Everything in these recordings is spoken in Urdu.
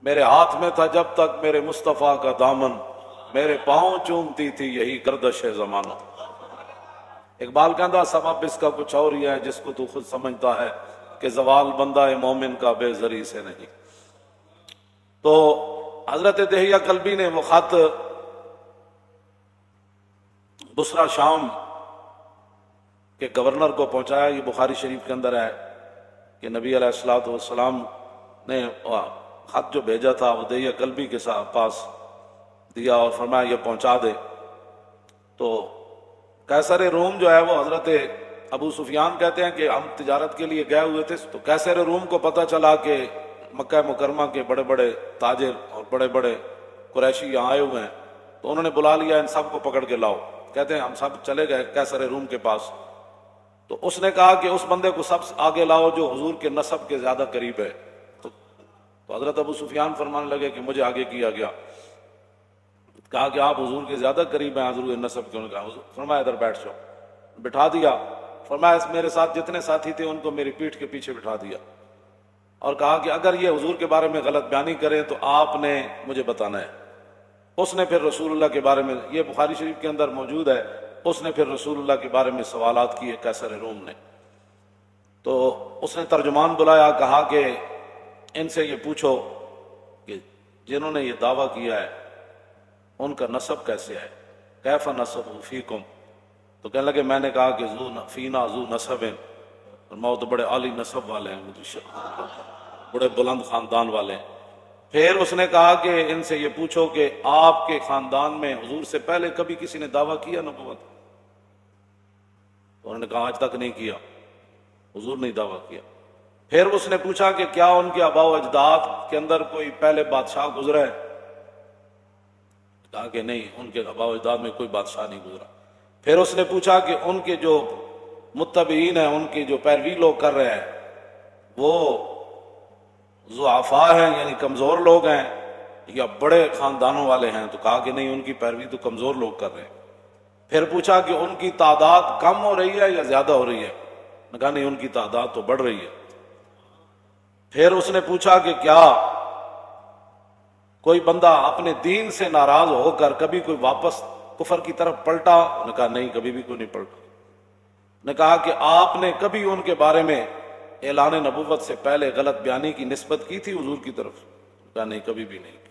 میرے ہاتھ میں تھا جب تک میرے مصطفیٰ کا دامن، میرے پاؤں چومتی تھی یہی گردش زمانہ۔ اقبال کہتا سبب اس کا کچھ اور ہی ہے جس کو تو خود سمجھتا ہے کہ زوال بندہ مومن کا بے زری سے نہیں۔ تو حضرت دہیہ کلبی نے وہ خط بصرہ شام کے گورنر کو پہنچایا۔ یہ بخاری شریف کے اندر ہے کہ نبی علیہ الصلوۃ والسلام نے خط جو بھیجا تھا وہ دہیہ کلبی کے پاس دیا اور فرمایا یہ پہنچا دے۔ تو قیصر روم جو ہے وہ حضرت ابو سفیان کہتے ہیں کہ ہم تجارت کے لیے گئے ہوئے تھے، تو قیصر روم کو پتہ چلا کہ مکہ مکرمہ کے بڑے بڑے تاجر اور بڑے بڑے قریشی یہاں آئے ہوئے ہیں، تو انہوں نے بلا لیا ان سب کو پکڑ کے لاؤ۔ کہتے ہیں ہم سب چلے گئے قیصر روم کے پاس، تو اس نے کہا کہ اس بندے کو سب آگے لاؤ جو حضور کے نسب کے زیادہ قریب ہے۔ تو حضرت ابو سفیان فرمانے لگے کہ مجھے آگے کیا گیا۔ کہا کہ آپ حضور کے زیادہ قریب ہیں حضور نسب کے؟ انہوں نے کہا فرمایا ادھر بیٹھ جاؤ، بٹھا دیا۔ فرمایا میرے ساتھ جتنے ساتھی تھے ان کو میری پیٹھ کے پیچھے بٹھا دیا اور کہا کہ اگر یہ حضور کے بارے میں غلط بیانی کریں تو آپ نے مجھے بتانا ہے۔ اس نے پھر رسول اللہ کے بارے میں، یہ بخاری شریف کے اندر موجود ہے، اس نے پھر رسول اللہ کے بارے میں سوالات کیے قیصر روم نے۔ تو اس نے ترجمان بلایا، کہا کہ ان سے یہ پوچھو کہ جنہوں نے یہ دعویٰ کیا ہے ان کا نسب کیسے ہے، کیف نسب فیکم؟ تو کہنے لگے میں نے کہا کہ فینا ذو نسب، فرمایا تو بڑے عالی نسب والے ہیں، بڑے بلند خاندان والے ہیں۔ پھر اس نے کہا کہ ان سے یہ پوچھو کہ آپ کے خاندان میں حضور سے پہلے کبھی کسی نے دعویٰ کیا نبوت؟ تو انہوں نے کہا آج تک نہیں کیا، حضور نے دعویٰ کیا۔ پھر اس نے پوچھا کہ کیا ان کے آباء و اجداد کے اندر کوئی پہلے بادشاہ گزرا ہے؟ کہا کہ نہیں، ان کے آباء و اجداد میں کوئی بادشاہ نہیں گزرا۔ پھر اس نے پوچھا کہ ان کے جو متبعین ہیں، ان کی جو پیروی لوگ کر رہے ہیں، وہ ضعفاء ہیں یعنی کمزور لوگ ہیں یا بڑے خاندانوں والے ہیں؟ تو کہا کہ نہیں، ان کی پیروی تو کمزور لوگ کر رہے ہیں۔ پھر پوچھا کہ ان کی تعداد کم ہو رہی ہے یا زیادہ ہو رہی ہے؟ نے کہا نہیں، ان کی تعداد تو بڑھ رہی ہے۔ پھر اس نے پوچھا کہ کیا کوئی بندہ اپنے دین سے ناراض ہو کر کبھی کوئی واپس کفر کی طرف پلٹا؟ نے کہا نہیں، کبھی بھی کوئی نہیں پلٹا۔ نے کہا کہ آپ نے کبھی ان کے بارے میں اعلان نبوت سے پہلے غلط بیانی کی نسبت کی تھی حضور کی طرف؟ کہا نہیں، کبھی بھی نہیں کی۔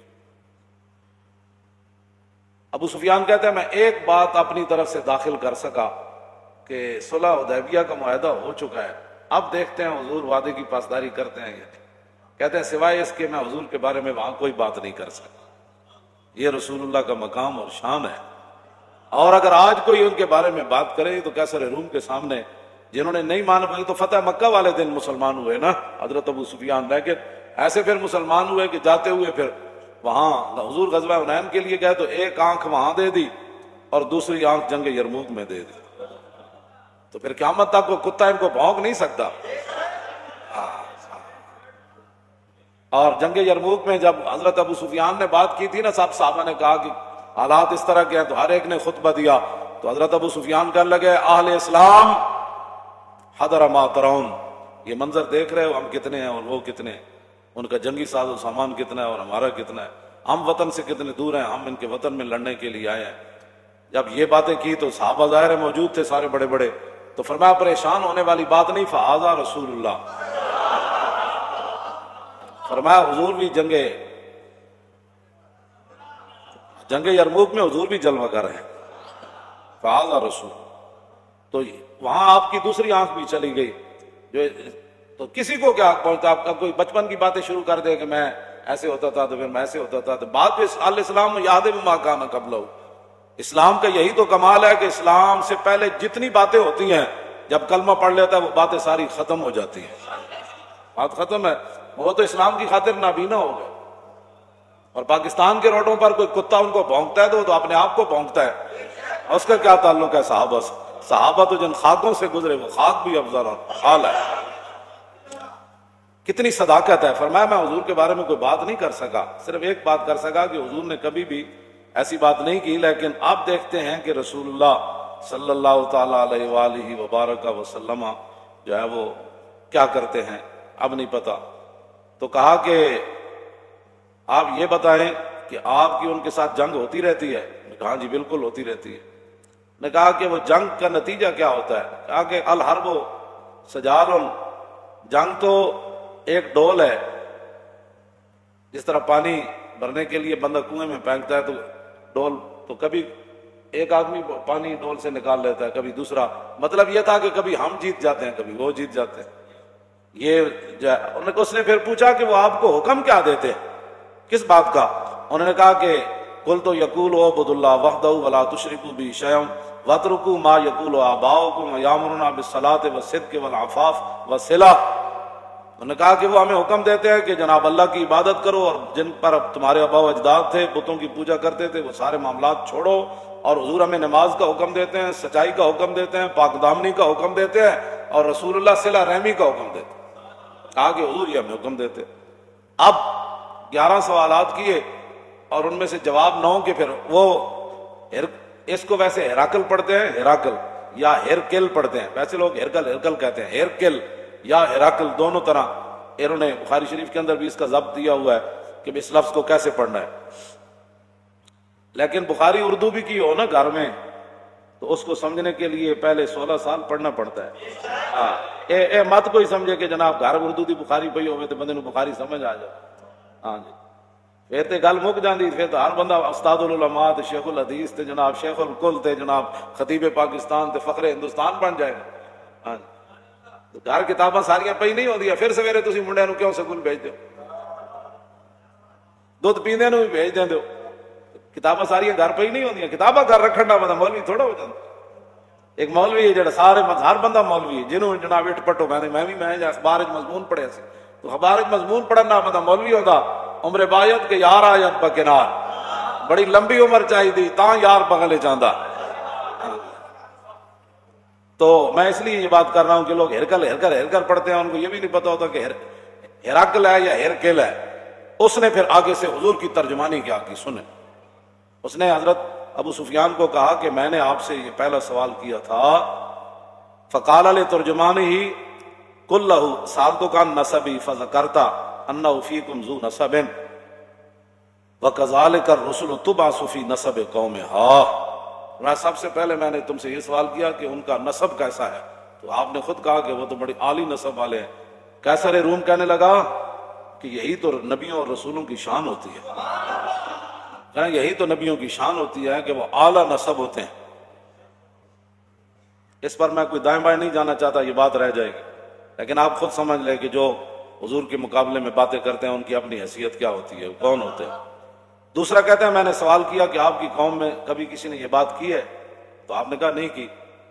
ابو سفیان کہتے ہیں میں ایک بات اپنی طرف سے داخل کر سکا کہ صلح حدیبیہ کا معاہدہ ہو چکا ہے، اب دیکھتے ہیں حضور وعدے کی پاسداری کرتے ہیں یا نہیں۔ کہتے ہیں سوائے اس کے میں حضور کے بارے میں وہاں کوئی بات نہیں کر سکتا، یہ رسول اللہ کا مقام اور شان ہے۔ اور اگر آج کوئی ان کے بارے میں بات کرے تو قیصر روم کے سامنے جنہوں نے نہیں مان پائی، تو فتح مکہ والے دن مسلمان ہوئے نا حضرت ابو سفیان، لیکن ایسے پھر مسلمان ہوئے کہ جاتے ہوئے پھر وہاں حضور غزوہ حنین کے لیے گئے تو ایک آنکھ وہاں دے دی اور دوسری آنکھ جنگ یرموک میں دے دی، تو پھر قیامت تک وہ کتا ان کو بھونک نہیں سکتا۔ اور جنگ یرموک میں جب حضرت ابو سفیان نے بات کی تھی نا، سب صحابہ نے کہا کہ حالات اس طرح کے ہیں، تو ہر ایک نے خطبہ دیا، تو حضرت ابو سفیان کہنے لگے اہل اسلام حضر ما ترون، یہ منظر دیکھ رہے ہو ہم کتنے ہیں اور وہ کتنے ہیں، ان کا جنگی ساز و سامان کتنا ہے اور ہمارا کتنا ہے، ہم وطن سے کتنے دور ہیں، ہم ان کے وطن میں لڑنے کے لیے آئے ہیں۔ جب یہ باتیں کی تو صحابہ ظاہر موجود تھے سارے بڑے بڑے، تو فرمایا پریشان ہونے والی بات نہیں، فہذا رسول اللہ، فرمایا حضور بھی جنگ یرموک میں حضور بھی جلوہ کر رہے ہیں، فہذا رسول۔ تو وہاں آپ کی دوسری آنکھ بھی چلی گئی، جو تو کسی کو کیا پہنچتا، آپ کا کوئی بچپن کی باتیں شروع کر دے کہ میں ایسے ہوتا تھا تو پھر میں ایسے ہوتا تھا، تو بات الاسلام یاد بما کان قبلہ، اسلام کا یہی تو کمال ہے کہ اسلام سے پہلے جتنی باتیں ہوتی ہیں جب کلمہ پڑھ لیتا ہے وہ باتیں ساری ختم ہو جاتی ہیں، بات ختم ہے، وہ تو اسلام کی خاطر نابینا ہو گئے۔ اور پاکستان کے روڈوں پر کوئی کتا ان کو بھونکتا ہے تو وہ تو اپنے آپ کو بھونکتا ہے، اس کا کیا تعلق ہے صحابہ سے؟ صحابہ تو جن خاکوں سے گزرے وہ خاک بھی افضل اور حال ہے۔ کتنی صداقت ہے، فرمایا میں حضور کے بارے میں کوئی بات نہیں کر سکا، صرف ایک بات کر سکا کہ حضور نے کبھی بھی ایسی بات نہیں کی، لیکن اب دیکھتے ہیں کہ رسول اللہ صلی اللہ تعالیٰ علیہ وآلہ وبارک وسلم جو ہے وہ کیا کرتے ہیں، اب نہیں پتا۔ تو کہا کہ آپ یہ بتائیں کہ آپ کی ان کے ساتھ جنگ ہوتی رہتی ہے؟ کہا جی بالکل ہوتی رہتی ہے۔ نے کہا کہ وہ جنگ کا نتیجہ کیا ہوتا ہے؟ کہا کہ الحرب سجال، جنگ تو ایک ڈول ہے، جس طرح پانی بھرنے کے لیے بندہ کنویں میں پھینکتا ہے تو ڈول، تو کبھی ایک آدمی پانی ڈول سے نکال لیتا ہے، کبھی دوسرا، مطلب یہ تھا کہ کبھی ہم جیت جاتے ہیں کبھی وہ جیت جاتے ہیں۔ اس نے پھر پوچھا کہ وہ آپ کو حکم کیا دیتے ہیں، کس بات کا؟ انہوں نے کہا کہ قل تو یقول اعبدوا اللہ وحدہ ولا تشرکوا بہ شیئا واترکوا ما یقول آباؤکم ویامرون بالصلاۃ والصدق والعفاف والصلہ۔ انہوں نے کہا کہ وہ ہمیں حکم دیتے ہیں کہ جناب اللہ کی عبادت کرو، اور جن پر تمہارے آبا و اجداد تھے بتوں کی پوجا کرتے تھے وہ سارے معاملات چھوڑو، اور حضور ہمیں نماز کا حکم دیتے ہیں، سچائی کا حکم دیتے ہیں، پاک دامنی کا حکم دیتے ہیں، اور رسول اللہ صلہ رحمی کا حکم دیتے ہیں۔ کہا کہ حضور یہ ہمیں حکم دیتے۔ اب 11 سوالات کیے اور ان میں سے جواب 9 کے، پھر وہ اس کو ویسے ہیراکل پڑھتے ہیں، ہیراکل یا ہیرکل پڑھتے ہیں، ویسے لوگ ہیرکل کہتے ہیں، ہیرکل یا ہیراکل دونوں طرح۔ انہوں نے بخاری شریف کے اندر بھی اس کا ضبط دیا ہوا ہے کہ اس لفظ کو کیسے پڑھنا ہے، لیکن بخاری اردو بھی کی ہو نا گھر میں تو اس کو سمجھنے کے لیے پہلے 16 سال پڑھنا پڑتا ہے۔ ہاں مت کوئی سمجھے کہ جناب گھر اردو دی بخاری پئی ہوئے تو بندے نو بخاری سمجھ آ جائے، ہاں جی پھر تے گل مک جاندی، پھر تو ہر بندہ استاد العلماء تے شیخ الحدیث تے جناب شیخ الکل تے جناب خطیب پاکستان تے فخر ہندوستان بن جائے گا۔ ہاں جی گھر کتاباں ساریاں پئی نہیں ہوندیاں، پھر سویرے تسی منڈیاں نو کیوں سکول بھیج دیو، دودھ پیندے نو بھی بھیج دیں دیو، کتاباں ساریاں گھر پئی نہیں ہوندیاں، کتاباں گھر رکھن دا مطلب مولوی تھوڑا ہو جاتا۔ ایک مولوی ہے جڑا سارے ہر بندہ مولوی ہے، جنہوں جناب اٹھ پٹو میں اخبار مضمون پڑھیا سی، تو اخبار مضمون پڑھنا مطلب مولوی ہوندا عمر بایت کے یار آیت بکنار، بڑی لمبی عمر چاہیے دی تاں یار بغلے چاہندا۔ تو میں اس لیے یہ بات کر رہا ہوں کہ لوگ ہرکل پڑھتے ہیں، ان کو یہ بھی نہیں پتا ہوتا کہ ہیراکل ہے یا ہیرکل ہے۔ اس نے پھر آگے سے حضور کی ترجمانی کیا کی سنیں، اس نے حضرت ابو سفیان کو کہا کہ میں نے آپ سے یہ پہلا سوال کیا تھا، فقال لترجمانہ قل لہ سألتک عن نسبی فذکرت انہ فیکم ذو نسب وکذالک الرسل تبعث فی نسب قومہا۔ سب سے پہلے میں نے تم سے یہ سوال کیا کہ ان کا نسب کیسا ہے، تو آپ نے خود کہا کہ وہ تو بڑی عالی نسب والے ہیں۔ قیصر روم کہنے لگا کہ یہی تو نبیوں اور رسولوں کی شان ہوتی ہے، یہی تو نبیوں کی شان ہوتی ہے کہ وہ اعلیٰ نسب ہوتے ہیں۔ اس پر میں کوئی دائیں بائیں نہیں جانا چاہتا، یہ بات رہ جائے گی، لیکن آپ خود سمجھ لیں کہ جو حضور کے مقابلے میں باتیں کرتے ہیں ان کی اپنی حیثیت کیا ہوتی ہے، کون ہوتے ہیں۔ دوسرا کہتے ہیں میں نے سوال کیا کہ آپ کی قوم میں کبھی کسی نے یہ بات کی ہے، تو آپ نے کہا نہیں کی۔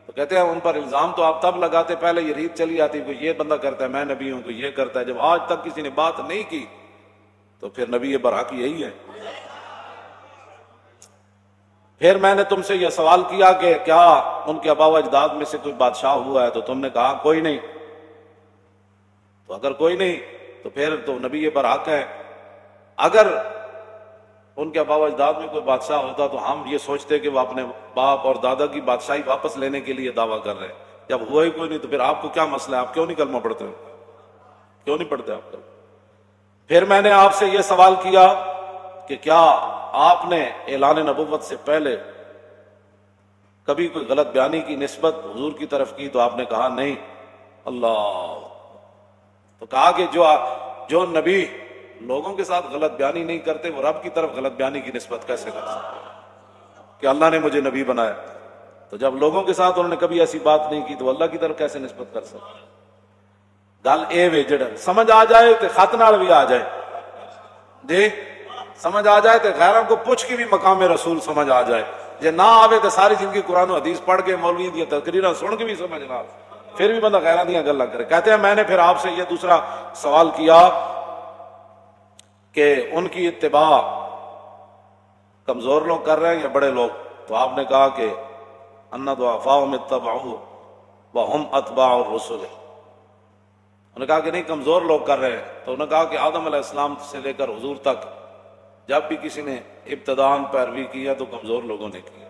تو کہتے ہیں ان پر الزام تو آپ تب لگاتے، پہلے یہ ریت چلی آتی کوئی یہ بندہ کرتا ہے میں نبی ہوں، کوئی یہ کرتا ہے، جب آج تک کسی نے بات نہیں کی تو پھر نبی برحق یہی ہے۔ پھر میں نے تم سے یہ سوال کیا کہ کیا ان کے آبا و اجداد میں سے کوئی بادشاہ ہوا ہے، تو تم نے کہا کوئی نہیں۔ تو اگر کوئی نہیں تو پھر تو نبی برحق ہے۔ اگر ان کے آبا و اجداد میں کوئی بادشاہ ہوتا تو ہم یہ سوچتے کہ وہ اپنے باپ اور دادا کی بادشاہی واپس لینے کے لیے دعویٰ کر رہے ہیں، جب ہوا ہی کوئی نہیں تو پھر آپ کو کیا مسئلہ ہے، آپ کیوں نہیں کلمہ پڑھتے ہو، کیوں نہیں پڑھتے آپ کلمہ؟ پھر میں نے آپ سے یہ سوال کیا کہ کیا آپ نے اعلان نبوت سے پہلے کبھی کوئی غلط بیانی کی نسبت حضور کی طرف کی، تو آپ نے کہا نہیں۔ اللہ، تو کہا کہ جو نبی لوگوں کے ساتھ غلط بیانی نہیں کرتے وہ رب کی طرف غلط بیانی کی نسبت کیسے کر سکتے کہ اللہ نے مجھے نبی بنایا؟ تو جب لوگوں کے ساتھ انہوں نے کبھی ایسی بات نہیں کی تو اللہ کی طرف کیسے نسبت کر سکتے؟ گل اے وے جڑا سمجھ آ جائے تو خط نال بھی آ جائے، جی سمجھ آ جائے تو غیروں کو پوچھ کے بھی مقام رسول سمجھ آ جائے، جے نہ آوے تو ساری زندگی قرآن و حدیث پڑھ کے مولوی دی تقریراں سن کے بھی سمجھ نہ آئے، پھر بھی بندہ غیراں دیاں گلاں کرے۔ کہتے ہیں میں نے پھر آپ سے یہ دوسرا سوال کیا کہ ان کی اتباع کمزور لوگ کر رہے ہیں یا بڑے لوگ؟ تو آپ نے کہا کہ ان ضعفاءهم اتبعوه وهم اتباع الرسل۔ انہوں نے کہا کہ نہیں کمزور لوگ کر رہے ہیں، تو انہوں نے کہا کہ آدم علیہ السلام سے لے کر حضور تک جب بھی کسی نے ابتداءً پیروی کیا تو کمزور لوگوں نے کیا،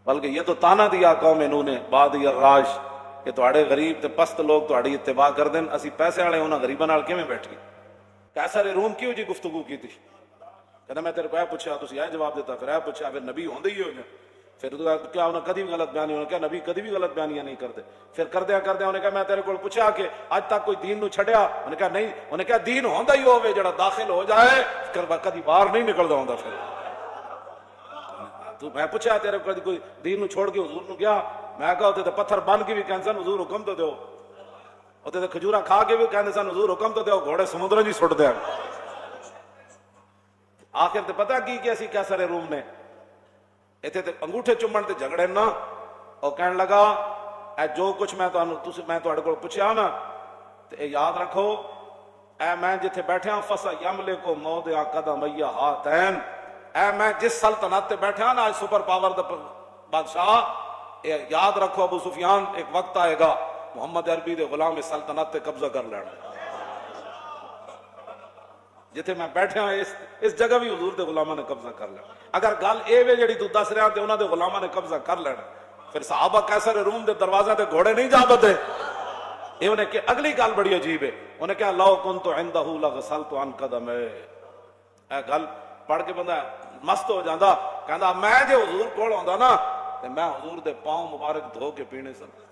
بلکہ یہ تو تانا دیا قوم نوح نے بعد الراج کہ تواڈے غریب تے پست لوگ تواڈی اتباع کر دین، اسی پیسے والے انہاں غریباں نال کیویں بیٹھے؟ کیسر روم کیوں جی گفتگو کی تھی؟ کہنا میں تیرے کو اے پوچھا تو اے جواب دیتا، پھر اے پوچھا، پھر نبی ہوندے ہی ہو جائے، پھر کیا انہیں کدی بھی غلط بیانی، انہیں کیا نبی کدی بھی غلط بیانیاں نہیں کرتے؟ پھر کردیا انہیں کہا میں تیرے کو پوچھا کہ اج تک کوئی دین نو چھڑیا؟ انہیں کہا نہیں، انہیں کہا دین ہوندا ہی ہوے جڑا داخل ہو جائے کدی باہر نہیں نکلدا ہوندا۔ پھر تو میں پوچھا تیرے کو کوئی دین نو چھوڑ کے حضور نو گیا؟ میں کہا تے پتھر بن کے بھی کہندے سن حضور حکم تو دیو، تے کھجورا کھا کے بھی کہندے سن حضور حکم تو دیو، گھوڑے سمندر جی سٹ دیا۔ آخر تے پتہ کی کیا سی کیسر روم نے؟ ایتھے تے انگوٹھے چومن تے جھگڑے نا، اور کہن لگا اے جو کچھ میں تہاڈے کول پوچھیا نا تے اے یاد رکھو، اے میں جتھے بیٹھا فسا یملک موضع قدمی ہاتین، اے میں جس سلطنت تے بیٹھا نا سپر پاور دا بادشاہ، اے یاد رکھو ابو سفیان ایک وقت آئے گا محمد عربی دے غلام سلطنت تے قبضہ کر لینا۔ جتھے میں بیٹھا اس جگہ بھی حضور دے غلاماں نے قبضہ کر لینا۔ اگر گل اے وے جڑی تو دس رہا تے انہاں دے غلاماں نے قبضہ کر لینا، پھر صحابہ کیسر روم دے دروازے تے گھوڑے نہیں جا بدے۔ یہ انہیں کہ اگلی گل بڑی عجیب ہے، انہیں کہا لو کنت عندہ لغسلت عن قدمے، اے گل پڑھ کے بندہ مست ہو جاندا، کہندا میں جے حضور کول ہوندا نا تے میں حضور دے پاؤں مبارک دھو کے پینے سن۔